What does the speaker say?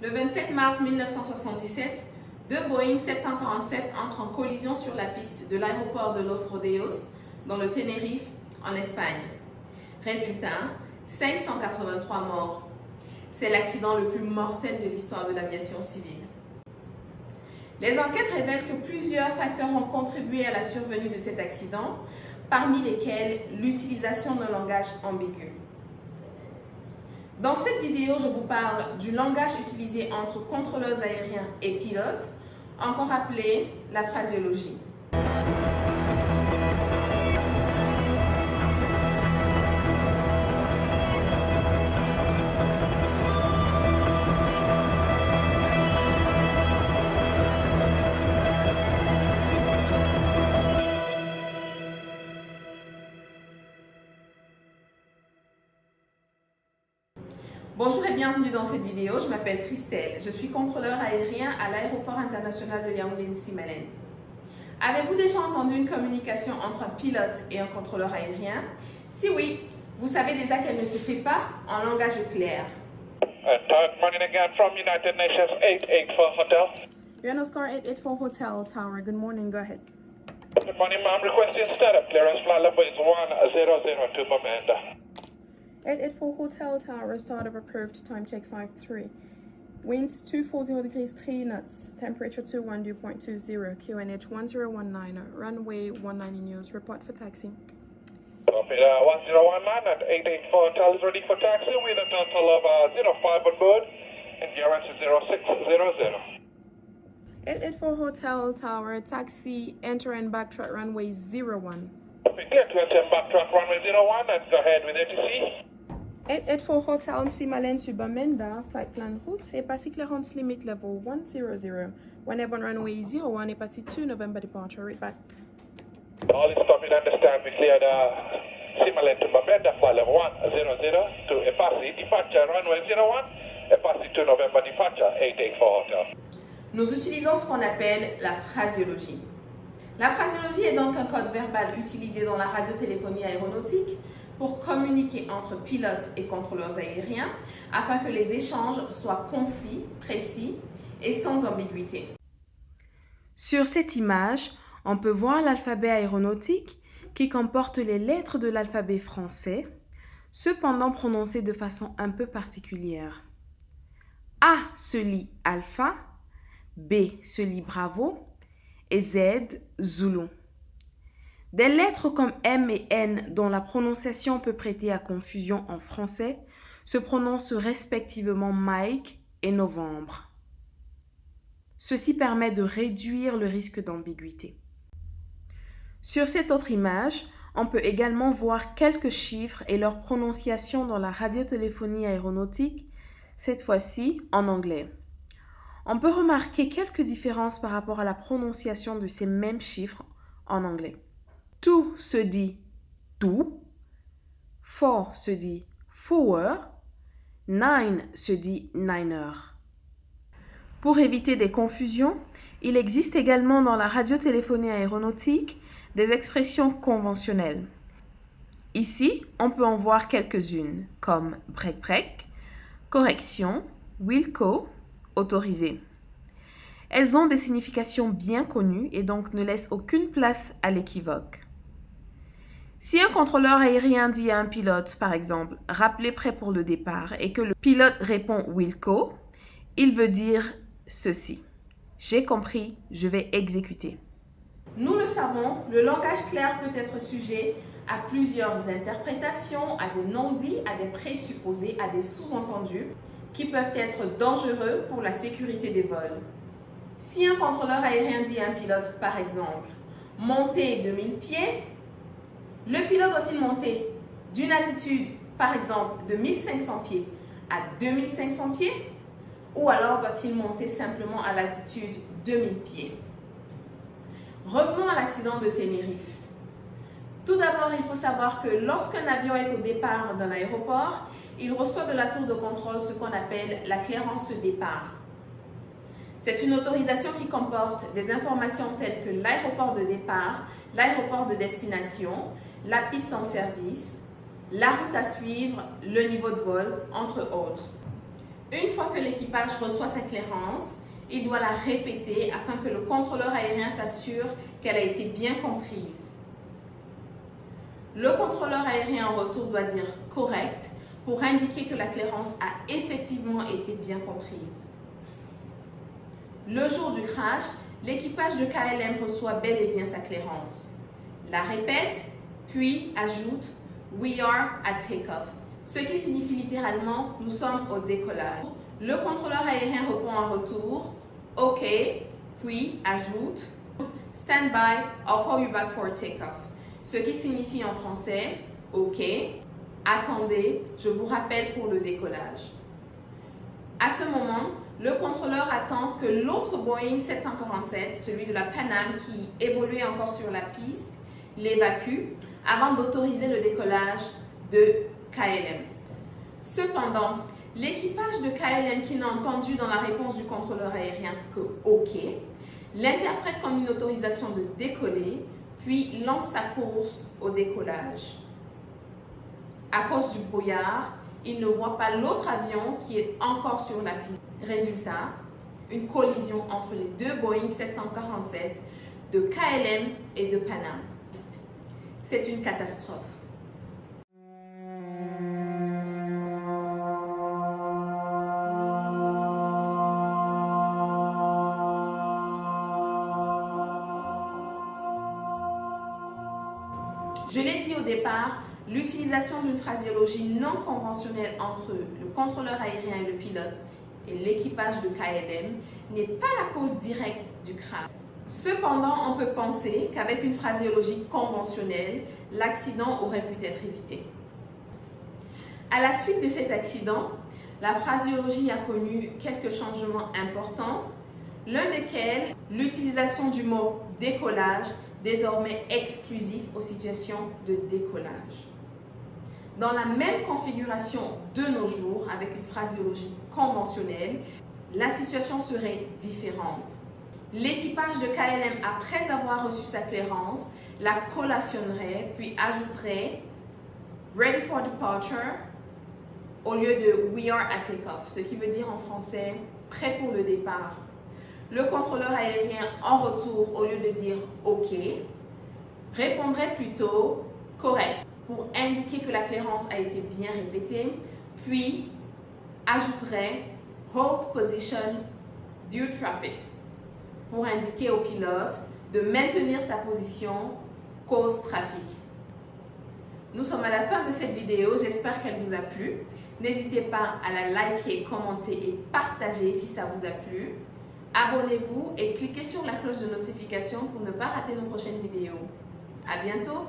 Le 27 mars 1977, deux Boeing 747 entrent en collision sur la piste de l'aéroport de Los Rodeos, dans le Tenerife, en Espagne. Résultat, 583 morts. C'est l'accident le plus mortel de l'histoire de l'aviation civile. Les enquêtes révèlent que plusieurs facteurs ont contribué à la survenue de cet accident, parmi lesquels l'utilisation d'un langage ambigu. Dans cette vidéo, je vous parle du langage utilisé entre contrôleurs aériens et pilotes, encore appelé la phraséologie. Bonjour et bienvenue dans cette vidéo, je m'appelle Christelle, je suis contrôleur aérien à l'aéroport international de Yaoundé-Nsimalen. Avez-vous déjà entendu une communication entre un pilote et un contrôleur aérien? Si oui, vous savez déjà qu'elle ne se fait pas en langage clair. Morning again from United Nations 884 Hotel. Vienna Oscar 884 Hotel Tower, good morning, go ahead. Good morning, ma'am. Requesting startup clearance. Flight level is 1002 Mamanda. 884 Hotel Tower, startup approved, time check 53. Winds 240 degrees 3 knots, temperature 212.20, QNH 1019, runway 19 in use, report for taxi. 1019 at 884 Hotel is ready for taxi with a total of 05 on board. Endurance is 0600. 884 Hotel Tower, taxi, enter and backtrack runway 01. Get to attend backtrack runway 01 and go ahead with ATC. 884 Hotel Nsimalen to Bamenda, flight plan route, et passé clearance limit level 100. Whenever on runway 01, et passé 2 November departure, right back. All is stopping, understand, we cleared Nsimalen to Bamenda, flight level 100 to Epasi, departure runway 01, Epasi 2 November departure, 884 Hotel. Nous utilisons ce qu'on appelle la phraséologie. La phraséologie est donc un code verbal utilisé dans la radiotéléphonie aéronautique pour communiquer entre pilotes et contrôleurs aériens afin que les échanges soient concis, précis et sans ambiguïté. Sur cette image, on peut voir l'alphabet aéronautique qui comporte les lettres de l'alphabet français, cependant prononcées de façon un peu particulière. A se lit alpha, B se lit bravo et Z Zulu. Des lettres comme M et N dont la prononciation peut prêter à confusion en français se prononcent respectivement Mike et Novembre. Ceci permet de réduire le risque d'ambiguïté. Sur cette autre image, on peut également voir quelques chiffres et leur prononciation dans la radiotéléphonie aéronautique, cette fois-ci en anglais. On peut remarquer quelques différences par rapport à la prononciation de ces mêmes chiffres en anglais. Two se dit tout, 4 se dit four, 9 se dit niner. Pour éviter des confusions, il existe également dans la radiotéléphonie aéronautique des expressions conventionnelles. Ici, on peut en voir quelques-unes comme break-break, correction, wilco, autorisé. Elles ont des significations bien connues et donc ne laissent aucune place à l'équivoque. Si un contrôleur aérien dit à un pilote, par exemple, « rappelez prêt pour le départ » et que le pilote répond « wilco », il veut dire ceci. « J'ai compris, je vais exécuter ». Nous le savons, le langage clair peut être sujet à plusieurs interprétations, à des non-dits, à des présupposés, à des sous-entendus qui peuvent être dangereux pour la sécurité des vols. Si un contrôleur aérien dit à un pilote, par exemple, « montez de 1000 pieds », le pilote doit-il monter d'une altitude, par exemple, de 1500 pieds à 2500 pieds ou alors doit-il monter simplement à l'altitude de 1000 pieds? Revenons à l'accident de Tenerife. Tout d'abord, il faut savoir que lorsqu'un avion est au départ d'un aéroport, il reçoit de la tour de contrôle ce qu'on appelle la clairance départ. C'est une autorisation qui comporte des informations telles que l'aéroport de départ, l'aéroport de destination, la piste en service, la route à suivre, le niveau de vol, entre autres. Une fois que l'équipage reçoit sa clairance, il doit la répéter afin que le contrôleur aérien s'assure qu'elle a été bien comprise. Le contrôleur aérien en retour doit dire « correct » pour indiquer que la clairance a effectivement été bien comprise. Le jour du crash, l'équipage de KLM reçoit bel et bien sa clairance. La répète, puis ajoute « We are at takeoff », ce qui signifie littéralement « Nous sommes au décollage ». Le contrôleur aérien répond en retour « OK », puis ajoute « Stand by, I'll call you back for takeoff », ce qui signifie en français « OK », attendez, je vous rappelle pour le décollage. À ce moment, le contrôleur attend que l'autre Boeing 747, celui de la Pan Am qui évoluait encore sur la piste, l'évacue avant d'autoriser le décollage de KLM. Cependant, l'équipage de KLM qui n'a entendu dans la réponse du contrôleur aérien que OK, l'interprète comme une autorisation de décoller, puis lance sa course au décollage. À cause du brouillard, il ne voit pas l'autre avion qui est encore sur la piste. Résultat, une collision entre les deux Boeing 747 de KLM et de Pan Am. C'est une catastrophe. Je l'ai dit au départ, l'utilisation d'une phraséologie non conventionnelle entre le contrôleur aérien et le pilote et l'équipage de KLM n'est pas la cause directe du crash. Cependant, on peut penser qu'avec une phraséologie conventionnelle, l'accident aurait pu être évité. À la suite de cet accident, la phraséologie a connu quelques changements importants, l'un desquels l'utilisation du mot décollage, désormais exclusif aux situations de décollage. Dans la même configuration de nos jours, avec une phraséologie conventionnelle, la situation serait différente. L'équipage de KLM, après avoir reçu sa clairance, la collationnerait, puis ajouterait « Ready for departure » au lieu de « We are at takeoff », ce qui veut dire en français « Prêt pour le départ ». Le contrôleur aérien, en retour, au lieu de dire « OK », répondrait plutôt « Correct » pour indiquer que la clairance a été bien répétée, puis ajouterait « Hold position due traffic » pour indiquer au pilote de maintenir sa position cause trafic. Nous sommes à la fin de cette vidéo, j'espère qu'elle vous a plu. N'hésitez pas à la liker, commenter et partager si ça vous a plu. Abonnez-vous et cliquez sur la cloche de notification pour ne pas rater nos prochaines vidéos. À bientôt!